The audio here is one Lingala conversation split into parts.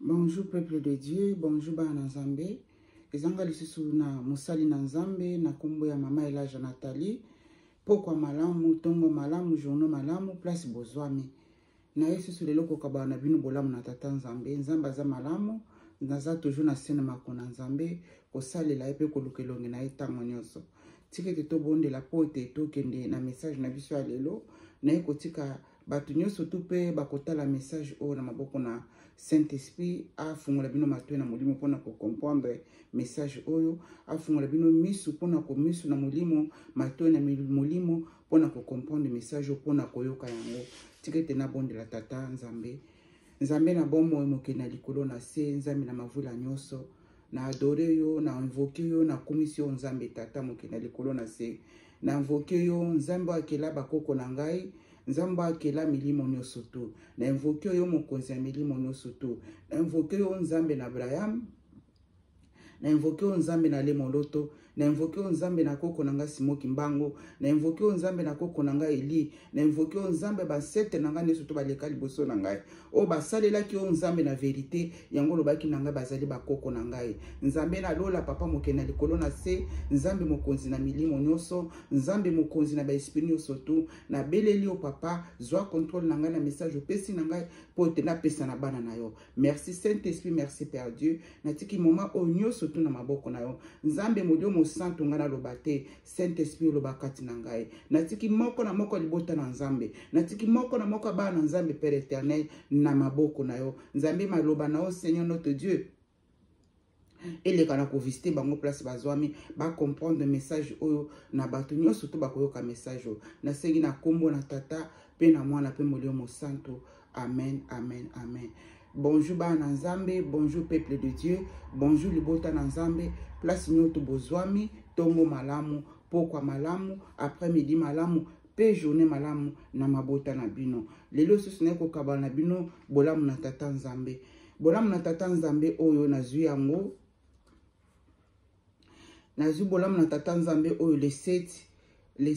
Bonjour peuple de Dieu, bonjour bana Nzambe. Ezanga lisusu na musali na Nzambe na kombo ya mama Elijah Nathalie. Pokwa malamu, tongo malamu, journaux malamu, place bozwami. Na yesu sur lelo kokaba na bino bolamu na tata Nzambe. Nzamba za malamu, naza toujours na sena makona Nzambe, kosalela epe kolukelonge na etango nyonso. Tikete to bonde la pote to kende na message na biso ya lelo, na ekotika batu nyonso tupe bakotala message o na maboko na Saint-Esprit a fungola bino matwe na molimo pona ko comprendre message oyo, a fungola bino misu pona ko misu na molimo matwe na molimo pona ko comprendre message pona ko yoka yango. Tikete na bonde la tata Nzambe. Nzambe na bomo emoke na likolo na se, Nzambe na mavula nyonso na adore yo, na invoke yo, na commission Nzambe tata moke na likolo na se, na invoke yo Nzambe akela bakoko na ngai, Nzambe akela milimo nyonso tu, na invoke yo mokonzi ya milimo nyonso tu, na invoke yo Nzambe na Abraham, na invoke yo Nzambe na Lemoloto, na invoke yo Nzambe na koko na nga Simoki Mbango, na invoke yo Nzambe na koko na nga Eli, na invoke yo Nzambe basete na nga nyonso to baleka liboso na ngai, o basalelaki yo Nzambe na verite, yango lobaki na ngai bazali bakoko na ngai. Nzambe na lola papa moke na likolo na se, Nzambe mokonzi na milimo nyonso, Nzambe mokonzi na ba esprit nyonso tu, na beleli yo papa, zwa contrôle na ngai na message opesi na ngai po te na pesa na bana na yo. Merci Saint-Esprit, merci Père Dieu, na tiki moment o nyonso tu na maboko na yo. Nzambe modio mo santo ngana lobate, Saint-Esprit lobakati na ngai. Na tiki moko na moko libota na Nzambe, na tiki moko na moko bana Nzambe Père éternel na maboko na yo. Nzambe maloba na yo Seigneur notre Dieu. Et les kana ko visiter bango place bazwami ba comprendre message oyo na batu nyonso to ba koyoka message oyo. Na sengi na kombo na tata pe na mwana pe molio mo santo. Amen, amen, amen. Bonjour bana Nzambe, bonjour peuple de Dieu, bonjour libota na Nzambe, place nyoto bozwami, tongo malamu, pokwa malamu, après-midi malamu, pe journée malamu na mabota na bino. Lelo susune ko kabala na bino bolamu na tata Nzambe. Bolamu na tata Nzambe oyo na zui yango. Na zui bolamu na tata Nzambe oyo le 7 le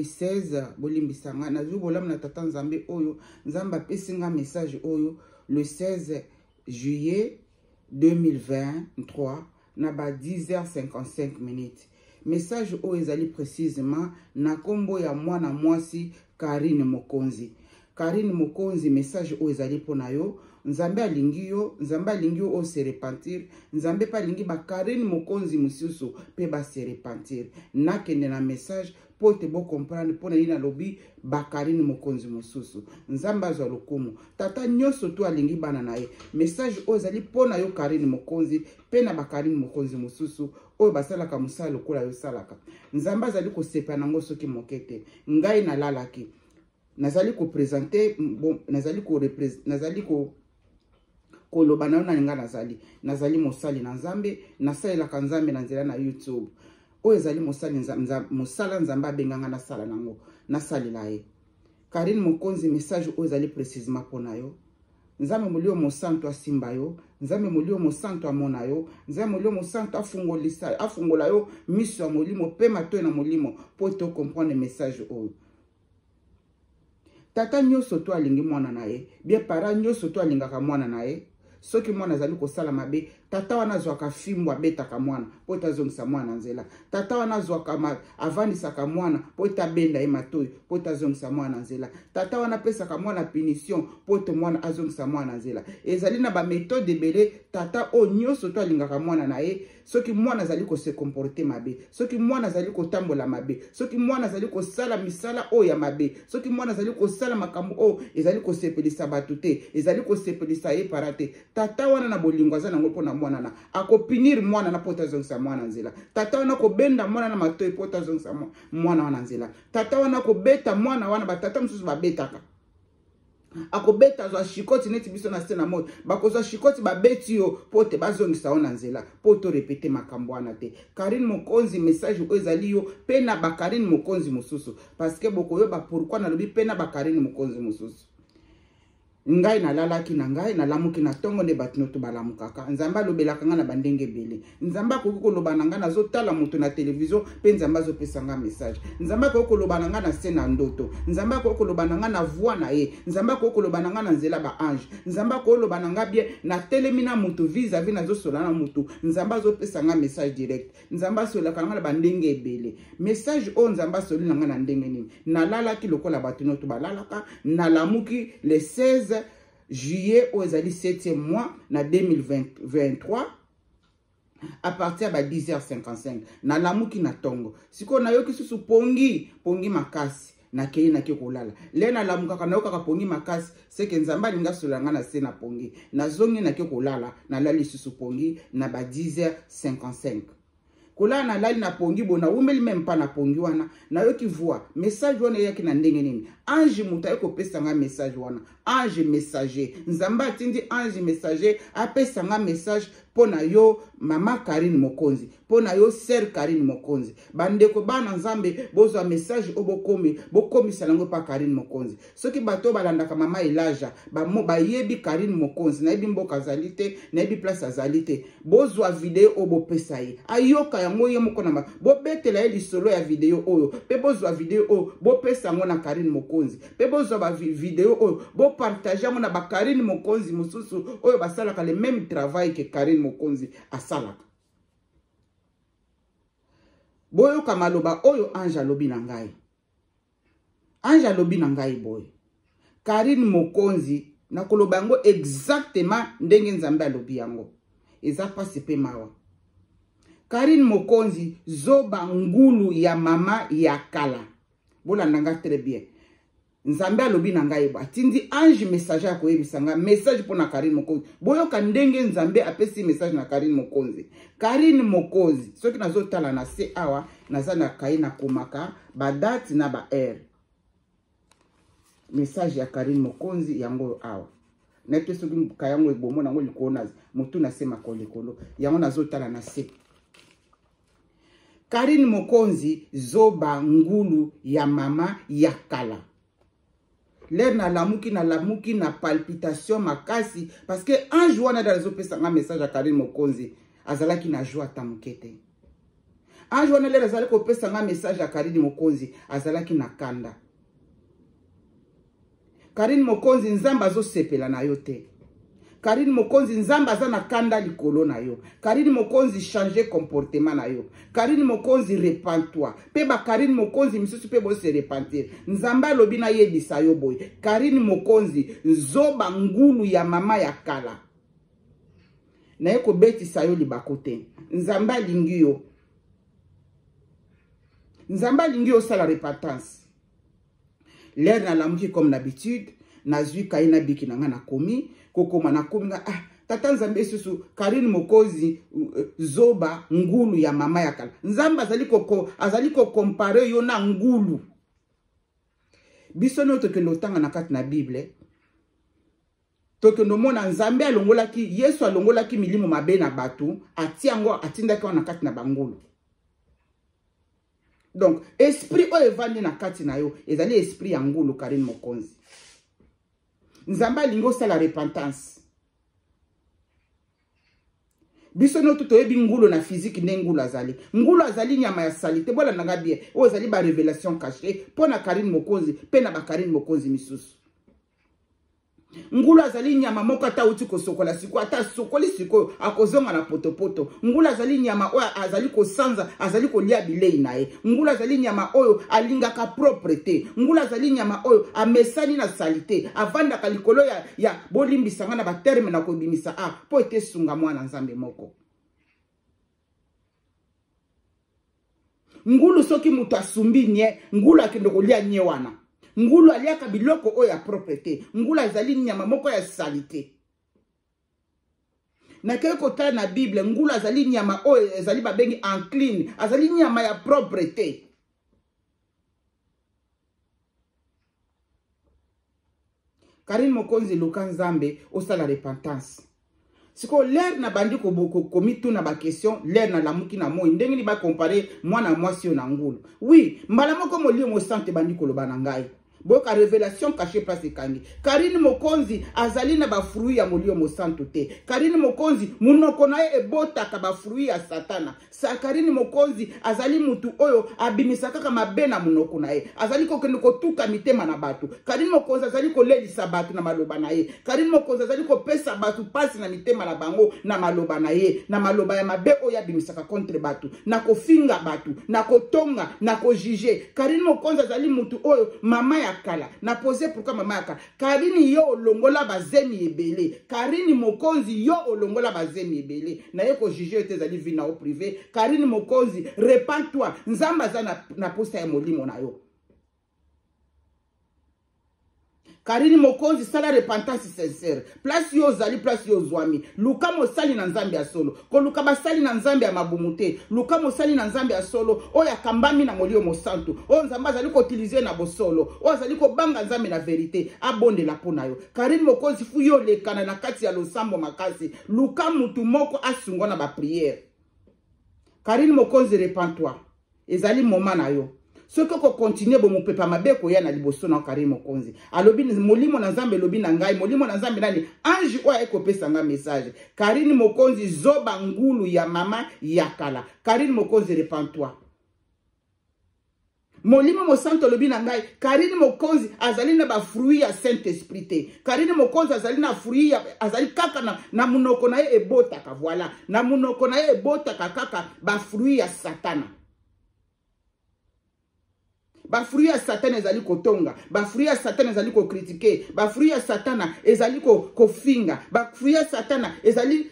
16 bolimbisanga. Na zui bolamu na tata Nzambe oyo Nzamba pesinga message oyo le 16 juillet 2023 na ba 10h55 minutes. Message oyo ezali précisément na kombo ya mwana mwasi Karine Mokonzi. Karine Mokonzi, message oyo ezali pona yo. Nzambe alingi yo o se repentir. Nzambe pa lingi ba Karine Mokonzi mususu pe ba se repentir. Na kende na message po te bo comprendre pona ina lobi ba Karine Mokonzi mususu. Nzambe azwa lokumu. Tata nyonso to alingi bana na ye. Message oyo ezali pona yo Karine Mokonzi pe na ba Karine Mokonzi mususu oyo basalaka musala lokola yo salaka. Nzambe azali ko sepa nango soki mokete. Ngai na lalaki. Nazali ko présenter bon, nazali ko koloba na yona ninga nazali mosali na Nzambe, nasalelaka Nzambe na nzela na YouTube. Oyo ezali mosala Nzambe abenganga na sala nango, nasalela ye. Karine Mokonzi, message oyo ezali précisément pona yo. Nzambe molio mosanto asimba yo, Nzambe molio mosanto amona yo, Nzambe molio mosanto afungola yo miso ya molimo pe matoe na molimo po to comprendre message oyo. Tata nyonso to alingi mwana na ye, bien para nyonso to alingaka mwana na ye. Soki mwana azali kosala mabe, tata wana zwaka fimbo abetaka mwana po tazongisa mwana nzela. Tata wana zwaka avandisaka mwana po tabenda ye matoi po tazongisa mwana nzela. Tata wana pesaka mwana punition po to mwana azongisa mwana nzela. Ezali na ba méthode ebele tata o nyonso to alingaka mwana na ye. Soki mwana azali ko se comporter mabe, soki mwana azali ko tambola mabe, soki mwana azali ko sala misala o ya mabe, soki mwana azali ko sala makambo o ezali ko sepelisa batute, ezali ko sepelisa ye parate. Tata wana na bolingo azana ngo pona mwana na akopinir mwana na pota zongisa mwana nzela. Tata wana ko benda mwana na matoi pota zongisa mwana wana nzela. Tata wana ko beta mwana wana batata mususu babetaka. Akobeta zwa shikoti neti biso na sena moto bakozwa shikoti babeti yo pote bazongisa ona nzela poto répéter makambo wana te. Karine Mokonzi, message oyo ezali yo pe na ba Karine Mokonzi mususu parce que bokoyo ba pourquoi na lobi pe na ba Karine Mokonzi mususu. ngai nalalaki na ngai nalamuki na tongo nde bato nyonso balamukaka. Nzambe alobelaka nga na bandenge ebele. Nzambe akoki koloba na nga nazotala moto na televizio mpe Nzambe azopesa nga message. Nzambe akoki koloba na nga na se na ndoto. Nzambe akoki koloba na nga na voix na ye. Nzambe akoki koloba na nga na nzela ba ange. Nzambe akoki koloba na nga bien na telemi na moto vis-à-vis nazosola na moto. Nzambe azopesa nga message direct. Nzambe asolaka nga na bandenge ebele. Message o Nzambe asoli na nga na ndenge nini. Nalalaki lokola bato nyonso balalaka. Nalamuki le 16 juillet au 7e mois na 2023 à partir de 10h55 na lamuki na tongo siko na yoki susu pongi makasi na kei na ke kolala le na lamuka na yoka pongi makasi seke Nzambe alinga solanga na se na pongi na zongi na ke kolala na lali susu pongi na ba 10h55 kola na lali na pongi bona umeli même pas na pongi wana na yoki voix message wana yaki na ndenge nini ange muta eko pesa nga message wana ange messager Nzambe atindi ange messager apesa nga message pona yo mama Karine Mokonzi pona yo sœur Karine Mokonzi bandeko bana Nzambe bozwa message bokomi salango pa Karine Mokonzi soki bato balandaka mama Elijah bayebi Karine Mokonzi na yebi mboka zalite na yebi place azalite bozwa video obo pesa ye ayoka yango ye moko na bobetela ye lisolo ya video oyo pe bozwa video oyo bopesa ngo na Karine Mokonzi pe bozwa ba video oyo bopartage ngo na ba Karine Mokonzi mususu oyo basalaka le même travail que Karine Mokonzi asalaka boyo kamaloba oyo ange alobi na ngai ange alobi na ngai boyo Karine Mokonzi na koloba yango exactement ndenge Nzambe alobi yango eza pasi pe mawa Karine Mokonzi zoba ngulu ya mama ya kala bola nanga très bien Nzambe alobi na ngai ba tindi ange message ya koyebisa nga message pona Karine Mokonzi boyoka ndenge Nzambe apesi message na Karine Mokonzi Karine Mokonzi soki nazotala na se awa naza na kai na komaka ba date na ba heure message ya Karine Mokonzi yango awa na pe soki kayango ebomo nango likona mutu na se makolekolo yango nazotala na se Karine Mokonzi zoba ngulu ya mama ya kala l'air na lamuki na palpitation makasi parce que un jour na dazo pesa nga message à Karine Mokonzi azalaki na joie tamukete un jour na l'air azalaki ko pesa nga message à Karine Mokonzi azalaki na kanda Karine Mokonzi Nzambe azo sepela na yo te Karine Mokonzi Nzambe aza na kanda likolo na yo Karine Mokonzi changer comportement na yo Karine Mokonzi repens-toi pe ba Karine Mokonzi misusu pe bo se repentir Nzambe alobi na yebisa yo boy Karine Mokonzi zoba ngulu ya mama ya kala na yeko betisa yo libako te Nzambe alingi yo sala repentance l'air na lamuki comme d'habitude nazwi kaina biki na nga na komi kokoma na komi nga tata Nzambe susu Karine Mokonzi zoba ngulu ya mama ya kala Nzambe azali ko compare yo na ngulu biso no tokendo tanga na kati na Bible tokendo mona Nzambe alongolaki Yesu alongolaki milimo mabe na batu atiango atindaki na kati na bangulu donc esprit o evandi na kati na yo ezali esprit ya ngulu Karine Mokonzi Nzambe alingo sala repentance biso no toyebi ngulu na physique ne ngulu azali nyama ya salite bola nanga bien o ezali ba révélation cachée pona Karine Mokonzi pe na ba Karine Mokonzi misusu ngulu azali nyama moko ata uti ko sokola siko ata sokoli siko akozonga na potopoto ngulu azali nyama oyo azali ko sanza azali ko lia bilei nae ngulu azali nyama oyo alingaka propreté ngulu azali nyama oyo amesani na salite avanda kalikolo ya bolimbisanga na ba terme na ko bimisa po ete sunga mwana Nzambe moko ngulu soki mutu asumbi nye ngulu akende kolia nye wana ngulu aliaka biloko oyo ya propreté ngulu azali nyama moko ya salite na keko tala na Bible ngulu azali nyama oyo azali babengi unclean azali nyama ya propreté Karine Mokonzi luka Nzambe osala repentance siko l'air na bandi komitu na ba question l'air na lamuki na moi ndenge ni ba comparer mwana mwasi yo na ngulu oui mbala moko molio mo sante bandi koloba na ngai boka révélation cachée place ekangi. Karine Mokonzi azali na ba fruit ya molio mosantu te. Karine Mokonzi munoko na ye ebotaka ba fruit ya satana. Sa Karine Mokonzi azali mutu oyo abimisaka kaka mabe na munoko na ye. Azali kokende kotuka mitema na batu. Karine Mokonzi azali kolelisa batu na maloba na ye. Karine Mokonzi azali kopesa batu pasi na mitema na bango na maloba na ye. Na maloba ya mabe oyo abimisaka contre batu. Na kofinga batu, na kotonga, na kojije. Karine Mokonzi azali mutu oyo mama ya kala. Na pose pourquoi mama ya kala. Karine yo olongola bazemi ebele. Karine Mokonzi yo olongola bazemi ebele. Na ye kojije ete zali vina au privé. Karine Mokonzi, repens-toi. Nzamba za na posta ya molimo na yo. Karine Mokonzi sala repentance sincère. Place yo zali, place yo zwami. Luka mosali na nzambe ya solo. Ko luka basali na nzambe ya mabumute. Luka mosali na nzambe ya solo. Oya kambami na molio mosantu. O nzamba zali ko utiliser na bosolo. O zali ko banga nzambe na vérité. Abonde la pona yo. Karine Mokonzi fu yo lekana na kati ya losambo makasi. Luka mutu moko asungo na ba prière. Karine Mokonzi repens-toi. Ezali moment na yo. Ce que continue bo mupepa mabe ko ya na liboso na Karine Mokonzi. Alobi molimo na nzambe lobi na ngai, molimo na nzambe nani ange oya ekopesa nga message. Karine Mokonzi zoba ngulu ya mama yakala. Karine Mokonzi repens-toi. Molimo mosanto lobi na ngai, Karine Mokonzi azali na ba fruit ya Saint-Esprit te. Karine Mokonzi azali na fruit ya azali kaka na munoko na ye ebotaka voilà. Na munoko na ye ebotaka kaka ba fruit ya satana. Ba fruit ya satana ezali kotonga, ba fruit ya satana ezali ko critiquer, ba fruit ya satana ezali ko finga, ba fruit ya satana ezali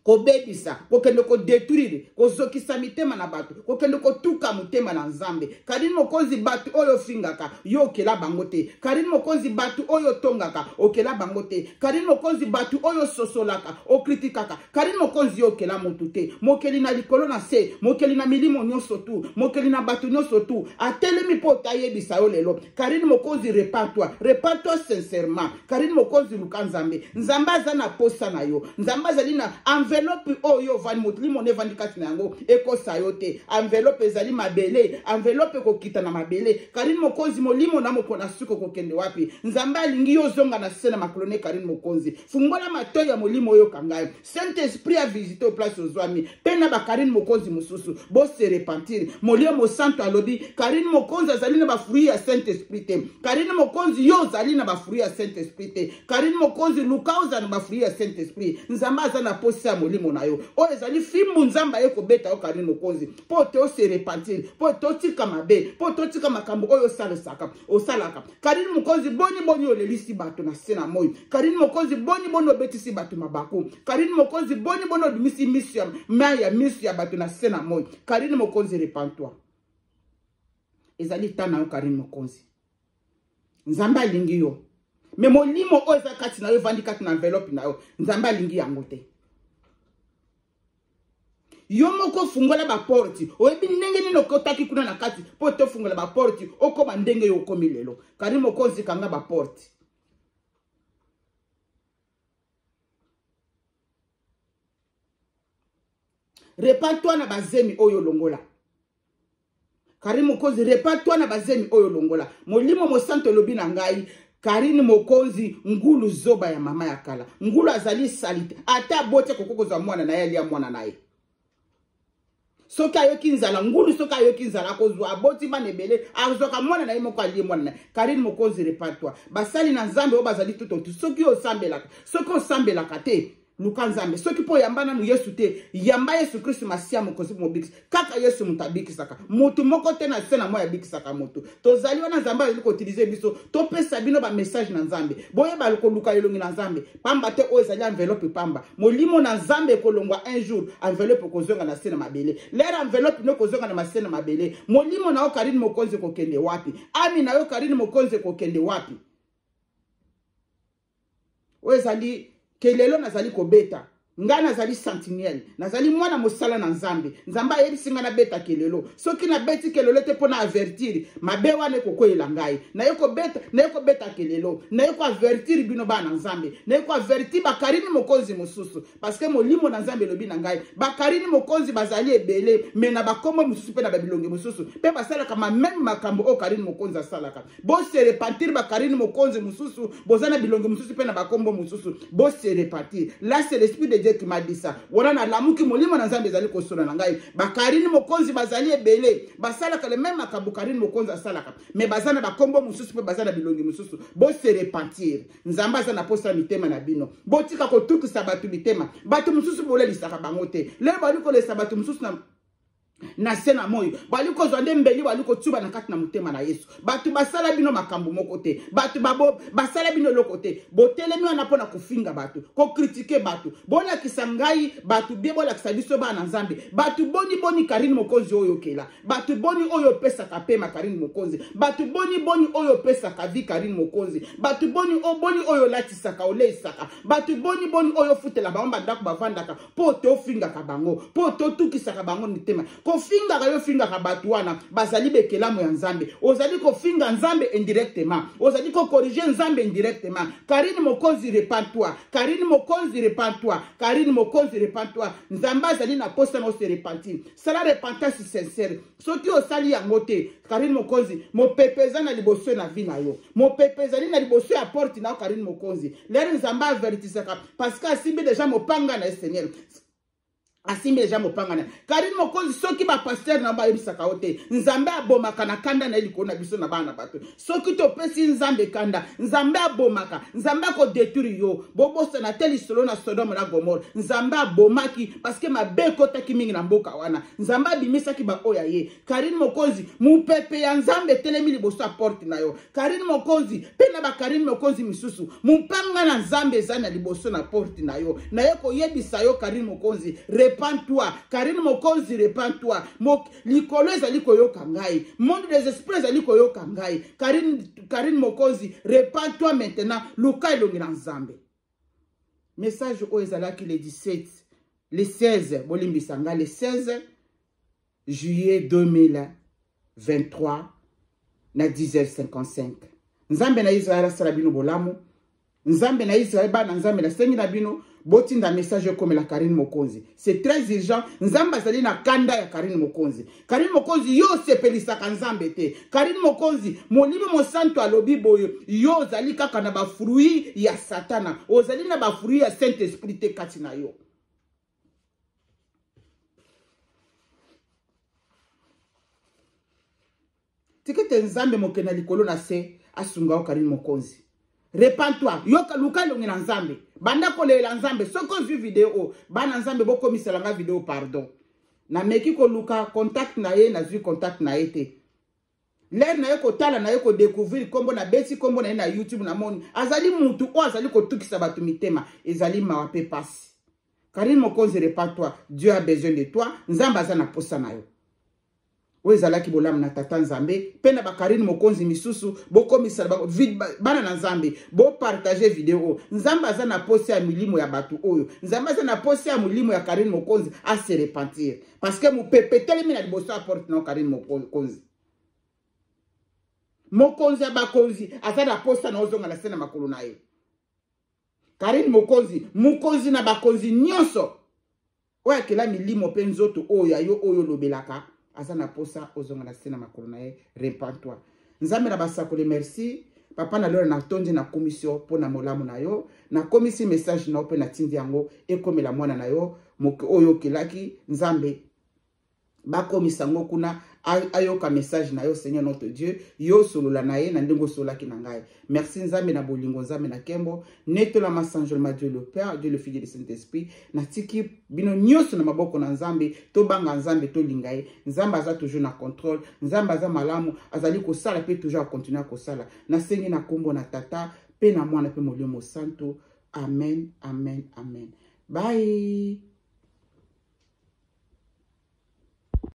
ko bebisa, ko kende ko détruire, ko zokisa mitema na batu, ko kende ko tuka mutema na nzambe. Karine Mokonzi batu oyo fingaka, yo kela bangote. Karine Mokonzi batu oyo tongaka, okela bangote. Karine Mokonzi batu oyo sosolaka, o kritikaka. Karine Mokonzi yo kela motute. Mokeli na likolo na se, mokeli na milimo nyonso tu, mokeli na batu nyonso tu. Atelemi po tayebisa yo lelo. Karine Mokonzi repens-toi, repens-toi sincèrement. Karine Mokonzi luka nzambe. Nzamba aza na posa na yo. Nzamba azali na enveloppe oyo vani motli mone vandi kati na yango eko sayote. Enveloppe ezali mabele, enveloppe kokita na mabele. Karine Mokonzi molimo na mokona suko kokende wapi. Nzamba alingi yo zonga na sena maklone Karine Mokonzi. Fungola matoya ya molimo oyo kangayo. Saint-Esprit a visité au place ozwami. Pena ba Karine Mokonzi mususu. Bo se repentir. Molio mosanto alobi Karine Mokonzi azali na ba fruit ya Saint-Esprit te. Karine Mokonzi yo zali na ba fruit ya Saint-Esprit te. Karine Mokonzi luka oza na ba fruit ya Saint-Esprit. Nzamba aza na posa molimo na yo. O ezali fimbu nzamba eko beta yo Karine Mokonzi. Po te o se repentir. Po te o tika mabe. Po te o tika makambo oyo salaka. O salaka. Karine Mokonzi boni olelisi bato na sena moyo. Karine Mokonzi boni obetisi bato mabaku. Karine Mokonzi boni odumisi mission maya mission ya bato na sena moyo. Karine Mokonzi repens-toi. Ezali tana yo Karine Mokonzi. Nzamba lingi yo. Me molimo oyo eza kati na yo vandi kati na enveloppe na yo. Nzamba lingi yango te. Yo moko fungola ba porti. Oyebi ndenge nini okotaki kuna na kati po to fungola ba porti okoma ndenge yo komi lelo. Karine Mokonzi kanga ba porti. Repens-toi na bazemi oyo longola. Karine Mokonzi repens-toi na bazemi oyo longola. Molimo mosanto lobi na ngai Karine Mokonzi ngulu zoba ya mama ya kala. Ngulu azali salite. Ata bote kokoko za mwana na ye ya mwana na ye. Soka yoki nzala ngulu soka yoki nzala kozwa aboti banebele azoka mwana na ye moko ali mwana na Karine Mokonzi repens-toi. Basali na nzambe o bazali tutotu soki osambelaka soki osambelaka te luka nzambe soki po yambana nu Yesu te yamba Yesu Kristo masia mokonzi mobikisa kaka Yesu mutabikisaka mutu moko te na sena moya bikisaka mutu tozali wana nzambe ali ko utiliser biso to pesa bino ba message na nzambe boye ba ko luka yelongi na nzambe pamba te o ezali enveloppe pamba molimo na nzambe ko longwa un jour enveloppe ko zonga na sena mabele lera enveloppe no ko zonga na masena mabele molimo na o Karine Mokonzi ko kende wapi ami na yo Karine Mokonzi ko kende wapi o ezali kelelo nazali ko beta nga nazali sentinelle nazali mwana mosala na nzambe nzambe ayebisi nga nabeta kelelo soki nabeti kelelo te mpo na avertir mabe wana ekokweyela ngai naye kobeta kelelo naye koavertir bino bana nzambe naye koavertir bakarini mokonzi mosusu parceke molimo na nzambe elobi na ngai bakarini mokonzi bazali ebele me na bakombo mosusu mpe na babilongi mosusu mpe basalaka mameme makambo oyo karini mokonzi asalaka bose repartir bakarini mokonzi mosusu boza na bilongi mosusu mpe na bakombo mosusu bose repartir là c'est l'esprit de Dieu qui m'a dit ça wana na lamuki molimo na nzambe ezali kosona na ngai bakarini mokonzi bazali ebele basalaka le même makambo karini mokonzi asalaka me baza na bakombo mosusu mpe baza na bilongi mosusu bose repartir nzambe aza na posa mitema na bino botika kotukisa bato mitema bato mosusu bolelisaka bango te lelo bali kolesa bato mosusu na sena moyo bali kozwa nde mbeli bali kotuba na kati na mutema na Yesu batu basala bino makambo moko te batu babo basala bino loko te botelemi wana pona kofinga batu ko critiquer batu bona kisangai batu bie bola kisabiso ba na nzambe batu boni karini mokonzi oyo kela batu boni oyo pesa ka pema karini mokonzi batu boni oyo pesa ka vi karini mokonzi batu boni oyo latisa ka ole isaka batu boni oyo futela ba ndako bavandaka po to finga ka bango po to tukisa ka bango mitema kofinga kayo finga kabatu wana bazali bekelamu ya nzambe ozali kofinga nzambe indirectement ozali ko corriger nzambe indirectement karini mokonzi repent-toi karini mokonzi repent-toi karini mokonzi repent-toi nzambe azali na posa na se repentir sala repentance sincère soki osali yango te karini mokonzi mopepeza na liboso na vi na yo mopepeza na liboso ya porte na karini mokonzi lere nzambe avertisaka parce que asimbi déjà mopanga na Seigneur asimbi deja mopangana karini mokonzi soki ba pasteur na ba yebisaka ote nzambe abomaka na kanda na eliko na biso na bana bato soki to pesi nzambe kanda nzambe abomaka nzambe ko détruire yo bobosa na teli solo na Sodome na Gomorrhe nzambe abomaki parce que mabe kotaki mingi na mboka wana nzambe abimisaki ba oya ye karini mokonzi mupepe ya nzambe telemi liboso a porte na yo karini mokonzi pena ba karini mokonzi misusu mupanga na nzambe zana liboso na porte na yo na ye ko yebisa yo karini mokonzi repens-toi karini mokonzi repens-toi likolo ezali koyoka ngai monde des esprits ezali koyoka ngai karini mokonzi repens-toi maintenant luka elongi na nzambe message oyo ezalaki le 16 bolimbisa ngai le 16 juillet 2023 na 10h55 nzambe na Israël asala bino bolamu nzambe na Israël bana nzambe na sengi na bino botinda message comme la Karine Mokonzi c'est très urgent nzamba zali na kanda ya Karine Mokonzi yo sepelisaka nzambe te Karine Mokonzi molimo mosanto alobi boyo yo zali kaka na ba fruit ya satana ozali na ba fruit ya Saint Esprit te kati na yo tikete nzambe mokena likolo na se asunga Karine Mokonzi repens-toi yoka luka longi na nzambe banda kolela nzambe soko vu vidéo bana nzambe boko misalanga vidéo pardon na meki ko luka contact na ye na vu contact na ye te ler na ye ko tala na ye ko découvrir kombo na beti kombo na ye na YouTube na moni azali mutu o azali ko tukisa batu mitema ezali mawape pasi Karine Mokonzi repens-toi Dieu a besoin de toi nzamba za na posa na yo wezalaki bolamu na tata nzambe pena ba Karine Mokonzi misusu boko misala bana na nzambe bo partager vidéo nzamba za na poste ya milimo ya batu oyo nzamba za na poste ya mulimo ya Karine Mokonzi a se repentir parce que mu pepetele mina liboso apporte na Karine Mokonzi Mokonzi abakonzi azana poste na ozonga na sena makolo na ye Karine Mokonzi mukonzi na bakonzi nyonso oya kela milimo pe nzoto oyo ayo oyo lobelaka azana posa ozonga na sena makolo na ye repens-toi nzambe na basakole merci papa na lelo na tondi na commission pona molamu na yo na komisi message na ope na tindi yango ekomela mwana na yo oyo kelaki nzambe bakomisa ngo kuna ayoka message na yo Seigneur notre Dieu yo solola na ye na ndingo solaki na ngai merci nzambe na bolingo nzambe na kembo netola masanjolema Dieu le Père Dieu le Fils et le Saint-Esprit na tiki bino nyonso na maboko na nzambe to banga nzambe to lingaye nzambe aza toujours na contrôle nzambe aza malamu azali ko sala pe toujours a continuer ko sala na sengi na kombo na tata pe na mwana pe molimo santo amen amen amen bye.